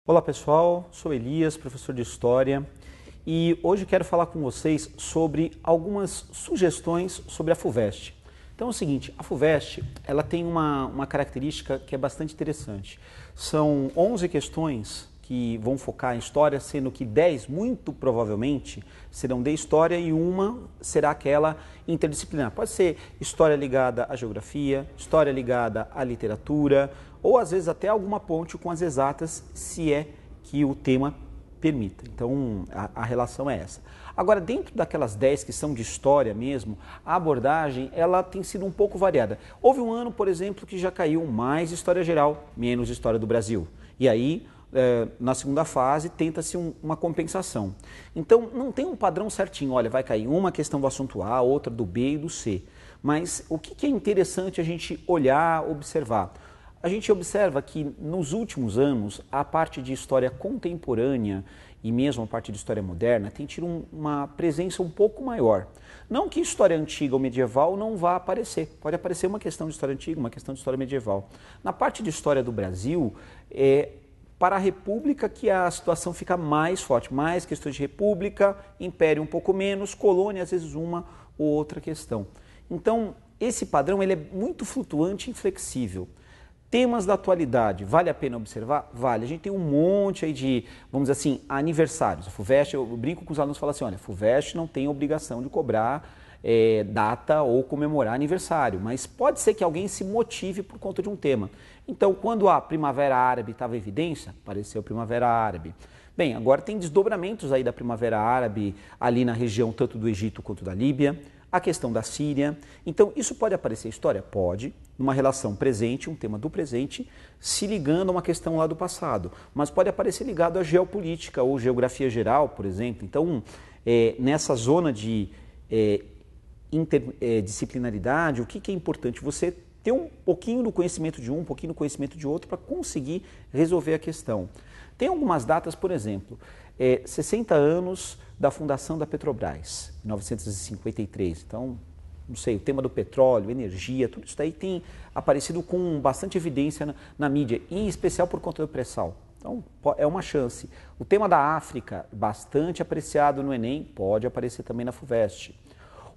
Olá pessoal, sou Elias, professor de História, e hoje quero falar com vocês sobre algumas sugestões sobre a FUVEST. Então é o seguinte, a FUVEST ela tem uma característica que é bastante interessante. São 11 questões que vão focar em História, sendo que 10, muito provavelmente, serão de História e uma será aquela interdisciplinar. Pode ser História ligada à Geografia, História ligada à Literatura, ou às vezes até alguma ponte com as exatas, se é que o tema permita. Então a relação é essa. Agora, dentro daquelas 10 que são de História mesmo, a abordagem ela tem sido um pouco variada. Houve um ano, por exemplo, que já caiu mais História Geral, menos História do Brasil. E aí, na segunda fase, tenta-se uma compensação. Então, não tem um padrão certinho, olha, vai cair uma questão do assunto A, outra do B e do C. Mas o que é interessante a gente olhar, observar? A gente observa que nos últimos anos, a parte de história contemporânea e mesmo a parte de história moderna tem tido uma presença um pouco maior. Não que história antiga ou medieval não vá aparecer, pode aparecer uma questão de história antiga, uma questão de história medieval. Na parte de história do Brasil, para a República que a situação fica mais forte, mais questões de República, Império um pouco menos, colônia às vezes uma ou outra questão. Então, esse padrão ele é muito flutuante e inflexível. Temas da atualidade, vale a pena observar? Vale. A gente tem um monte aí de, vamos dizer assim, aniversários. A FUVEST, eu brinco com os alunos e falo assim, olha, a FUVEST não tem obrigação de cobrar data ou comemorar aniversário, mas pode ser que alguém se motive por conta de um tema. Então, quando a Primavera Árabe estava em evidência, apareceu a Primavera Árabe. Bem, agora tem desdobramentos aí da Primavera Árabe ali na região tanto do Egito quanto da Líbia, a questão da Síria. Então, isso pode aparecer história? Pode, numa relação presente, um tema do presente, se ligando a uma questão lá do passado. Mas pode aparecer ligado à geopolítica ou geografia geral, por exemplo. Então, nessa zona de interdisciplinaridade, o que é importante? Você ter um pouquinho do conhecimento de um pouquinho do conhecimento de outro para conseguir resolver a questão. Tem algumas datas, por exemplo, 60 anos da fundação da Petrobras, 1953. Então, não sei, o tema do petróleo, energia, tudo isso daí tem aparecido com bastante evidência na mídia, em especial por conta do pré-sal. Então, é uma chance. O tema da África, bastante apreciado no Enem, pode aparecer também na FUVEST.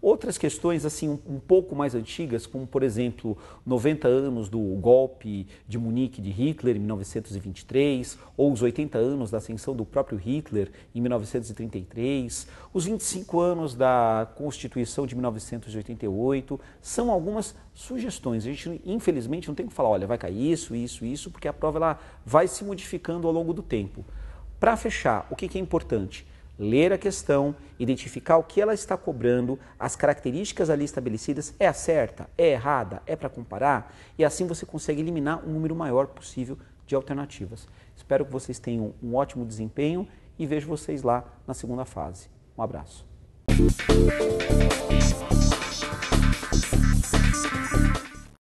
Outras questões assim um pouco mais antigas, como por exemplo 90 anos do golpe de Munique de Hitler em 1923, ou os 80 anos da ascensão do próprio Hitler em 1933, os 25 anos da Constituição de 1988, são algumas sugestões. A gente infelizmente não tem que falar, olha, vai cair isso, porque a prova ela vai se modificando ao longo do tempo. Para fechar, o que é importante? Ler a questão, identificar o que ela está cobrando, as características ali estabelecidas, é a certa, é errada, é para comparar, e assim você consegue eliminar um número maior possível de alternativas. Espero que vocês tenham um ótimo desempenho e vejo vocês lá na segunda fase. Um abraço.